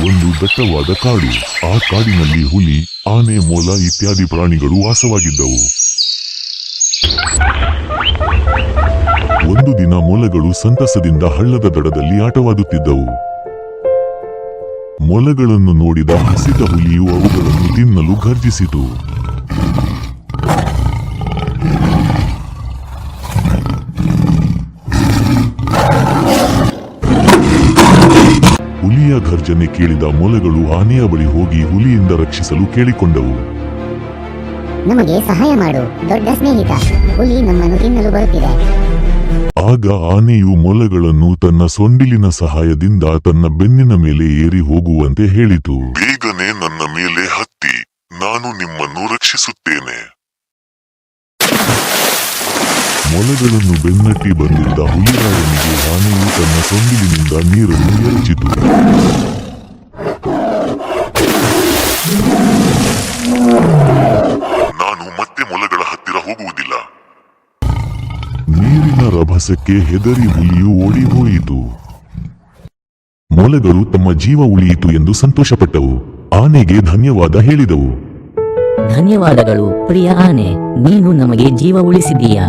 ಒಂದು ದಟ್ಟವಾದ ಕಾಡು. ಆ ಕಾಡಿನಲ್ಲಿ ಹುಲಿ, ಆನೆ, ಮೊಲ ಇತ್ಯಾದಿ ಪ್ರಾಣಿಗಳು ವಾಸವಾಗಿದ್ದವು. ಒಂದು ದಿನ ಮೊಲಗಳು ಸಂತಸದಿಂದ ಹಳ್ಳದ ದಡದಲ್ಲಿ ಆಟವಾಡುತ್ತಿದ್ದವು. ಮೊಲಗಳನ್ನು ನೋಡಿದ ಹಸಿದ ಹುಲಿಯು ಅವುಗಳನ್ನು ತಿನ್ನಲು ಘರ್ಜಿಸಿತು. ಹುಲಿಯ ಘರ್ಜನೆ ಕೇಳಿದ ಮೊಲಗಳು ಆನೆಯ ಬಳಿ ಹೋಗಿ ಹುಲಿಯಿಂದ ರಕ್ಷಿಸಲು ಕೇಳಿಕೊಂಡವು. ನಮಗೆ ಸಹಾಯ ಮಾಡು ದೊಡ್ಡ ಸ್ನೇಹಿತ, ಹುಲಿ ನಮ್ಮನ್ನು ತಿನ್ನಲು ಬರುತ್ತಿದೆ. ಆಗ ಆನೆಯು ಮೊಲಗಳನ್ನು ತನ್ನ ಸೊಂಡಿಲಿನ ಸಹಾಯದಿಂದ ತನ್ನ ಬೆನ್ನಿನ ಮೇಲೆ ಏರಿ ಹೋಗುವಂತೆ ಹೇಳಿತು. ಬೇಗನೆ ನನ್ನ ಮೇಲೆ ಹತ್ತಿ, ನಾನು ನಿಮ್ಮನ್ನು ರಕ್ಷಿಸುತ್ತೇನೆ. ಮೊಲಗಳನ್ನು ಬೆನ್ನಟ್ಟಿ ಬಂದಿದ್ದ ಹುಲಿರಾಯನಿಗೆ ಆನೆಯು ತನ್ನ ಸೊಂಡಿಲಿನಿಂದ ನೀರನ್ನು ಎರಚಿತು. ನಾನು ಮತ್ತೆ ಮೊಲಗಳ ಹತ್ತಿರ ಹೋಗುವುದಿಲ್ಲ. ನೀರಿನ ರಭಸಕ್ಕೆ ಹೆದರಿ ಹುಲಿಯು ಓಡಿ ಹೋಯಿತು. ಮೊಲಗಳು ತಮ್ಮ ಜೀವ ಉಳಿಯಿತು ಎಂದು ಸಂತೋಷಪಟ್ಟವು. ಆನೆಗೆ ಧನ್ಯವಾದ ಹೇಳಿದವು. ಧನ್ಯವಾದಗಳು ಪ್ರಿಯ ಆನೆ, ನೀನು ನಮಗೆ ಜೀವ ಉಳಿಸಿದೀಯಾ.